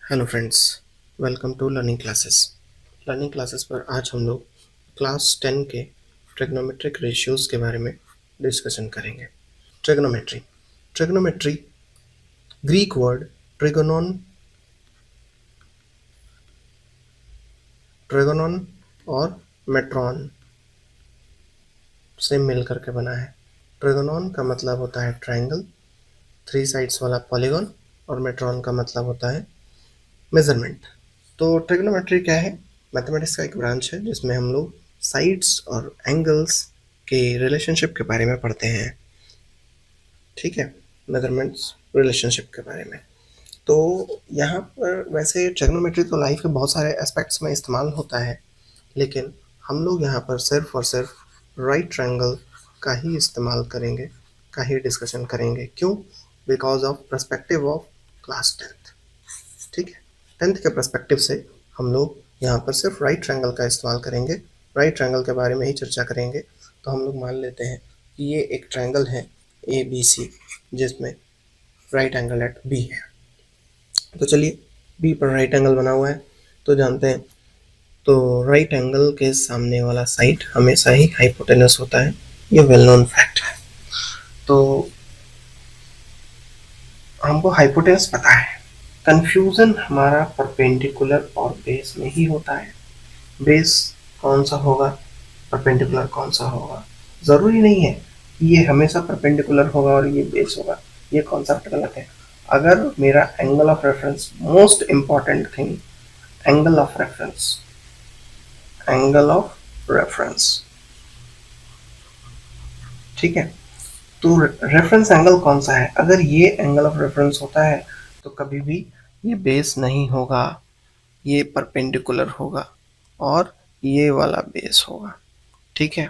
Hello friends, welcome to learning classes पर आज हम लोग क्लास 10 के ट्रिग्नोमेट्रिक रेशियोज़ के बारे में डिस्कशन करेंगे। ट्रिग्नोमेट्री ट्रिग्नोमेट्री ग्रीक वर्ड ट्रिगोनॉन ट्रिगोनॉन और मेट्रॉन से मिल करके बना है। ट्रिगोनॉन का मतलब होता है ट्रायंगल, 3 साइड्स वाला पॉलीगॉन, और मेट्रॉन का मतलब होता है मेजरमेंट। तो ट्रिग्नोमेट्री क्या है? मैथमेटिक्स का एक ब्रांच है जिसमें हम लोग साइड्स और एंगल्स के रिलेशनशिप के बारे में पढ़ते हैं। ठीक है, मेजरमेंट्स रिलेशनशिप के बारे में। तो यहाँ पर वैसे ट्रिग्नोमेट्री तो लाइफ के बहुत सारे एस्पेक्ट्स में इस्तेमाल होता है, लेकिन हम लोग यहाँ पर सिर्फ और सिर्फ राइट ट्रायंगल का ही इस्तेमाल करेंगे, का ही डिस्कशन करेंगे। क्यों? Because of perspective of class 10। ठीक है, 10th के पर्सपेक्टिव से हम लोग यहाँ पर सिर्फ राइट ट्रायंगल का इस्तेमाल करेंगे, राइट ट्रायंगल के बारे में ही चर्चा करेंगे। तो हम लोग मान लेते हैं कि ये एक ट्रायंगल है ABC, जिसमें राइट एंगल एट बी है। तो चलिए, बी पर राइट एंगल बना हुआ है तो जानते हैं, तो राइट एंगल के सामने वाला साइड हमेशा ही हाइपोटेनस होता है। ये वेल नोन फैक्ट है। तो हमको हाइपोटेनस पता है, कंफ्यूजन हमारा परपेंडिकुलर और बेस में ही होता है। बेस कौन सा होगा, परपेंडिकुलर कौन सा होगा। ज़रूरी नहीं है कि ये हमेशा परपेंडिकुलर होगा और ये बेस होगा, ये कॉन्सेप्ट गलत है। अगर मेरा angle of reference, most important thing, angle of reference, angle of reference, ठीक है। तो रेफरेंस एंगल कौन सा है? अगर ये एंगल ऑफ रेफरेंस होता है तो कभी भी ये बेस नहीं होगा, ये परपेंडिकुलर होगा और ये वाला बेस होगा। ठीक है,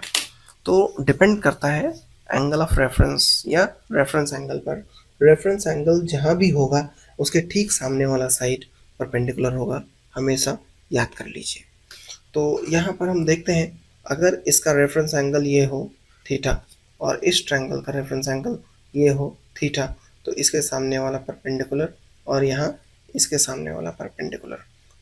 तो डिपेंड करता है एंगल ऑफ रेफरेंस या रेफरेंस एंगल पर। रेफरेंस एंगल जहाँ भी होगा उसके ठीक सामने वाला साइड परपेंडिकुलर होगा, हमेशा याद कर लीजिए। तो यहाँ पर हम देखते हैं, अगर इसका रेफरेंस एंगल ये हो थीटा और इस ट्रायंगल का रेफरेंस एंगल ये हो थीटा, तो इसके सामने वाला परपेंडिकुलर और यहाँ इसके सामने वाला परपेंडिकुलर।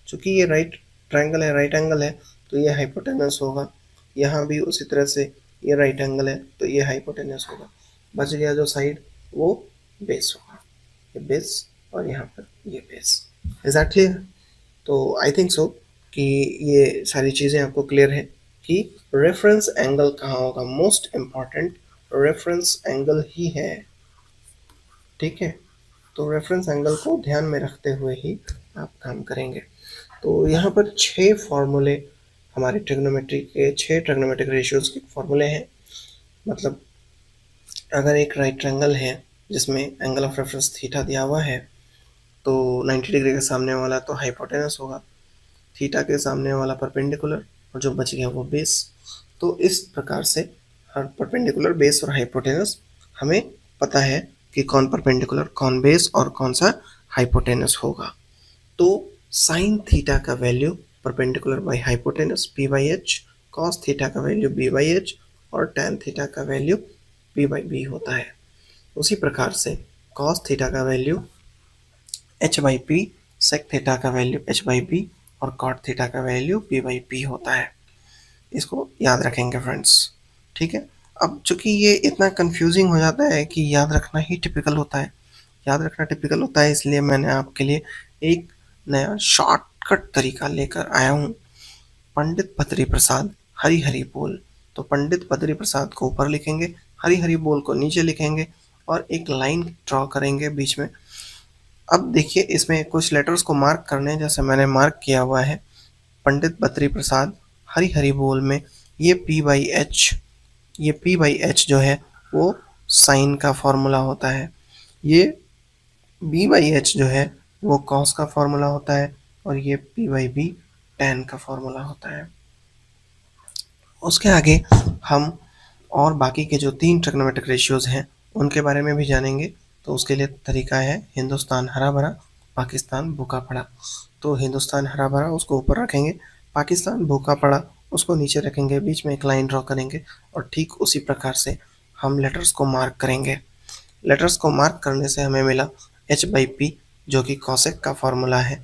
चूँकि ये राइट ट्रायंगल है, राइट एंगल है, तो ये हाइपोटेनस होगा। यहाँ भी उसी तरह से ये राइट एंगल है तो ये हाइपोटेनस होगा। बच गया जो साइड वो बेस होगा, ये बेस और यहाँ पर ये बेस। Is that clear? तो आई थिंक सो कि ये सारी चीज़ें आपको क्लियर है कि रेफरेंस एंगल कहाँ होगा। मोस्ट इम्पॉर्टेंट रेफरेंस एंगल ही है। ठीक है, तो रेफरेंस एंगल को ध्यान में रखते हुए ही आप काम करेंगे। तो यहाँ पर 6 फॉर्मूले हमारे ट्रिग्नोमेट्री के, 6 ट्रिग्नोमेट्रिक रेशियोज़ के फॉर्मूले हैं। मतलब अगर एक राइट ट्रायंगल है जिसमें एंगल ऑफ रेफरेंस थीटा दिया हुआ है, तो 90 डिग्री के सामने वाला तो हाइपोटेनस होगा, थीटा के सामने वाला परपेंडिकुलर, और जो बच गया वो बेस। तो इस प्रकार से हर परपेंडिकुलर, बेस और हाइपोटेनस हमें पता है कि कौन परपेंडिकुलर, कौन बेस और कौन सा हाइपोटेनस होगा। तो साइन थीटा का value perpendicular by hypotenuse P by H, cos theta का वैल्यू बी बाई एच और टैन थीटा का वैल्यू पी बाई बी होता है। उसी प्रकार से कॉस थीटा का value H by P, sec theta का वैल्यू एच बाई पी और कॉट थीटा का वैल्यू पी बाई पी होता है। इसको याद रखेंगे फ्रेंड्स। ठीक है, अब चूंकि ये इतना कंफ्यूजिंग हो जाता है कि याद रखना ही टिपिकल होता है, याद रखना टिपिकल होता है, इसलिए मैंने आपके लिए एक नया शॉर्टकट तरीका लेकर आया हूँ। पंडित बद्री प्रसाद हरी हरी बोल। तो पंडित बद्री प्रसाद को ऊपर लिखेंगे, हरी हरी बोल को नीचे लिखेंगे और एक लाइन ड्रॉ करेंगे बीच में। अब देखिए, इसमें कुछ लेटर्स को मार्क करने, जैसे मैंने मार्क किया हुआ है पंडित बद्री प्रसाद हरी हरी बोल में, ये पी बाई एच, ये पी बाई एच जो है वो साइन का फॉर्मूला होता है, ये बी बाई एच जो है वो कॉस का फॉर्मूला होता है और ये पी बाई बी टैन का फॉर्मूला होता है। उसके आगे हम और बाकी के जो 3 ट्रिग्नोमेट्रिक रेशियोज़ हैं उनके बारे में भी जानेंगे। तो उसके लिए तरीका है हिंदुस्तान हरा भरा, पाकिस्तान भूखा पड़ा। तो हिंदुस्तान हरा भरा उसको ऊपर रखेंगे, पाकिस्तान भूखा पड़ा उसको नीचे रखेंगे, बीच में एक लाइन ड्रॉ करेंगे और ठीक उसी प्रकार से हम लेटर्स को मार्क करेंगे। लेटर्स को मार्क करने से हमें मिला एच बाई पी, जो कि कॉसेक का फॉर्मूला है।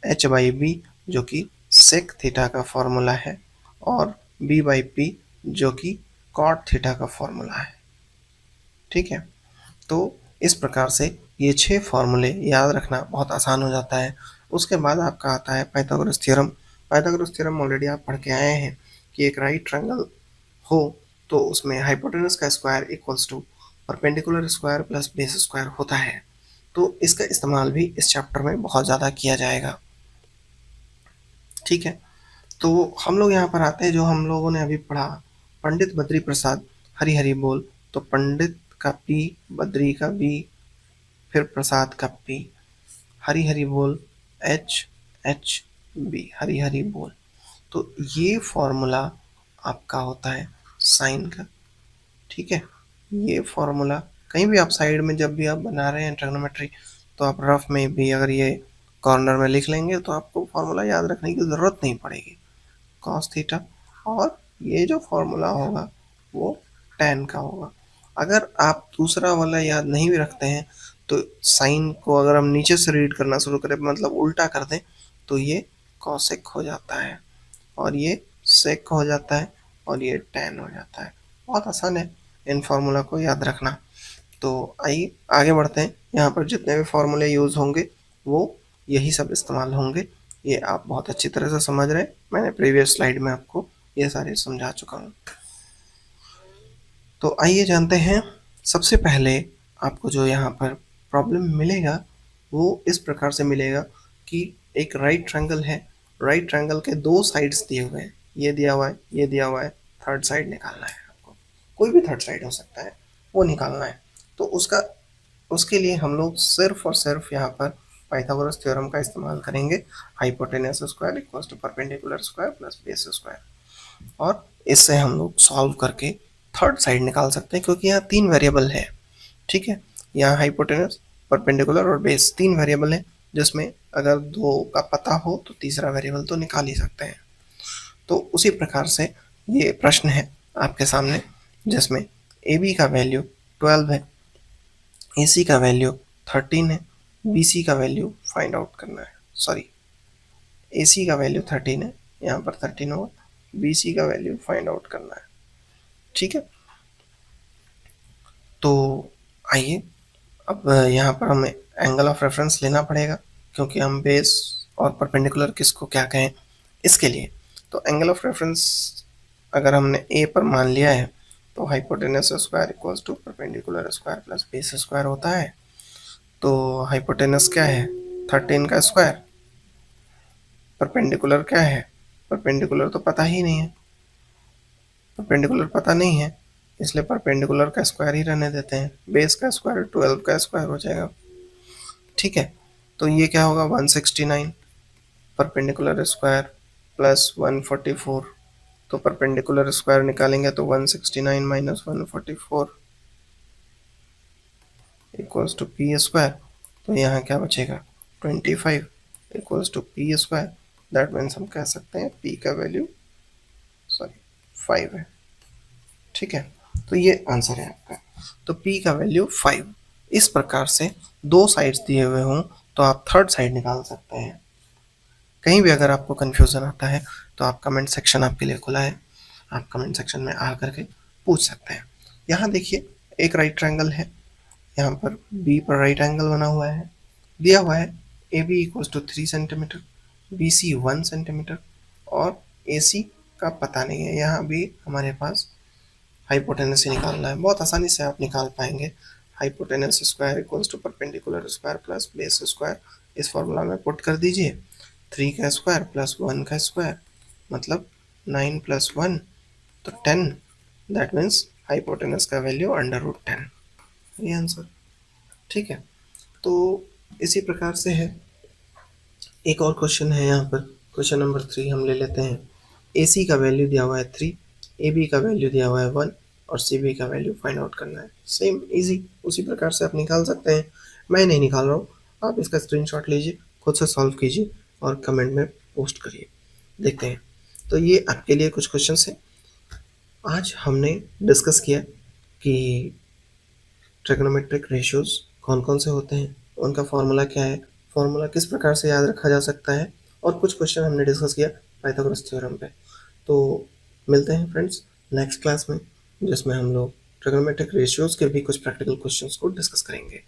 एच बाई बी जो कि सेक थीटा का फॉर्मूला है, और बी बाई पी जो कि कॉट थीटा का फॉर्मूला है। ठीक है, तो इस प्रकार से ये 6 फॉर्मूले याद रखना बहुत आसान हो जाता है। उसके बाद आपका आता है Pythagoras theorem. Pythagoras theorem already आप पढ़ के आए हैं कि एक राइट ट्रायंगल हो तो उसमें हाइपोटेनस का square equals to perpendicular square plus base square होता है। तो इसका इस्तेमाल भी इस चैप्टर में बहुत ज़्यादा किया जाएगा। ठीक है, तो हम लोग यहाँ पर आते हैं, जो हम लोगों ने अभी पढ़ा, पंडित बद्री प्रसाद हरी हरी बोल। तो पंडित का पी, बद्री का बी, फिर प्रसाद का पी, हरी हरी बोल H H B, Hari Hari बोल। तो ये फॉर्मूला आपका होता है साइन का। ठीक है, ये फॉर्मूला कहीं भी आप साइड में जब भी आप बना रहे हैं ट्रिग्नोमेट्री, तो आप रफ में भी अगर ये कॉर्नर में लिख लेंगे तो आपको फॉर्मूला याद रखने की ज़रूरत नहीं पड़ेगी। कॉस थीटा, और ये जो फॉर्मूला होगा वो tan का होगा। अगर आप दूसरा वाला याद नहीं भी रखते हैं तो साइन को अगर हम नीचे से रीड करना शुरू करें, मतलब उल्टा कर दें, तो ये कॉसेक हो जाता है, और ये सेक हो जाता है, और ये tan हो जाता है। बहुत आसान है इन फार्मूला को याद रखना। तो आइए आगे बढ़ते हैं। यहाँ पर जितने भी फार्मूले यूज़ होंगे वो यही सब इस्तेमाल होंगे। ये आप बहुत अच्छी तरह से समझ रहे हैं, मैंने प्रीवियस स्लाइड में आपको ये सारे समझा चुका हूँ। तो आइए जानते हैं। सबसे पहले आपको जो यहाँ पर प्रॉब्लम मिलेगा वो इस प्रकार से मिलेगा कि एक राइट ट्रायंगल है, राइट ट्रायंगल के 2 साइड्स दिए हुए हैं, ये दिया हुआ है, ये दिया हुआ है, थर्ड साइड निकालना है आपको। कोई भी थर्ड साइड हो सकता है, वो निकालना है। तो उसके लिए हम लोग सिर्फ और सिर्फ यहाँ पर पाइथागोरस थ्योरम का इस्तेमाल करेंगे। Hypotenuse square equals to perpendicular square plus base square, और इससे हम लोग सॉल्व करके थर्ड साइड निकाल सकते हैं, क्योंकि यहाँ 3 वेरिएबल है। ठीक है, यहाँ हाइपोटेनस, परपेंडिकुलर और बेस 3 वेरिएबल है, जिसमें अगर 2 का पता हो तो तीसरा वेरिएबल तो निकाल ही सकते हैं। तो उसी प्रकार से ये प्रश्न है आपके सामने, जिसमें ए बी का वैल्यू 12 है, ए सी का वैल्यू 13 है, बी सी का वैल्यू फाइंड आउट करना है। सॉरी, ए सी का वैल्यू 13 है, यहाँ पर 13 होगा, बी सी का वैल्यू फाइंड आउट करना है। ठीक है, तो आइए अब यहाँ पर हमें एंगल ऑफ रेफरेंस लेना पड़ेगा, क्योंकि हम बेस और परपेंडिकुलर किसको क्या कहें इसके लिए। तो एंगल ऑफ रेफरेंस अगर हमने ए पर मान लिया है तो hypotenuse square equals to perpendicular square plus base square होता है। तो हाइपोटेनस क्या है, 13 का स्क्वायर, परपेंडिकुलर क्या है, परपेंडिकुलर तो पता ही नहीं है, परपेंडिकुलर पता नहीं है, इसलिए परपेंडिकुलर का स्क्वायर ही रहने देते हैं। बेस का स्क्वायर 12 का स्क्वायर हो जाएगा। ठीक है, तो ये क्या होगा 169, परपेंडिकुलर स्क्वायर प्लस 144, तो परपेंडिकुलर स्क्वायर निकालेंगे तो 169 minus 144 equals to P square. तो यहाँ क्या बचेगा 25 equals to P square. That means हम कह सकते हैं पी का वैल्यू 5 है। ठीक है, तो ये आंसर है आपका। तो पी का वैल्यू 5। इस प्रकार से 2 साइड्स दिए हुए हों तो आप थर्ड साइड निकाल सकते हैं। कहीं भी अगर आपको कन्फ्यूज़न आता है तो आप कमेंट सेक्शन आपके लिए खुला है, आप कमेंट सेक्शन में आ करके पूछ सकते हैं। यहाँ देखिए एक राइट ट्रायंगल है, यहाँ पर बी पर राइट एंगल बना हुआ है, दिया हुआ है A B equals to 3 centimetre, B C 1 centimetre, और ए सी का पता नहीं है। यहाँ भी हमारे पास हाइपोटेनस ही निकालना है, बहुत आसानी से आप निकाल पाएंगे। Hypotenuse square equals to perpendicular square plus base square, इस फॉर्मूला में पुट कर दीजिए। 3 का स्क्वायर प्लस 1 का स्क्वायर मतलब 9 प्लस 1 तो 10, दैट मीन्स हाइपोटेनस का वैल्यू √10, ये आंसर। ठीक है, तो इसी प्रकार से है। एक और क्वेश्चन है यहाँ पर, क्वेश्चन नंबर 3 हम ले लेते हैं। ए सी का वैल्यू दिया हुआ है 3, ए बी का वैल्यू दिया हुआ है 1, और सी बी का वैल्यू फाइंड आउट करना है। सेम इजी, उसी प्रकार से आप निकाल सकते हैं। मैं नहीं निकाल रहा हूँ, आप इसका स्क्रीनशॉट लीजिए, खुद से सॉल्व कीजिए और कमेंट में पोस्ट करिए, देखते हैं। तो ये आपके लिए कुछ क्वेश्चन हैं। आज हमने डिस्कस किया कि ट्रिग्नोमेट्रिक रेशियोज कौन कौन से होते हैं, उनका फॉर्मूला क्या है, फॉर्मूला किस प्रकार से याद रखा जा सकता है, और कुछ क्वेश्चन हमने डिस्कस किया पाइथागोरस थ्योरम पे। तो मिलते हैं फ्रेंड्स नेक्स्ट क्लास में, जिसमें हम लोग ट्रिग्नोमेट्रिक रेशियोज के भी कुछ प्रैक्टिकल क्वेश्चंस को डिस्कस करेंगे।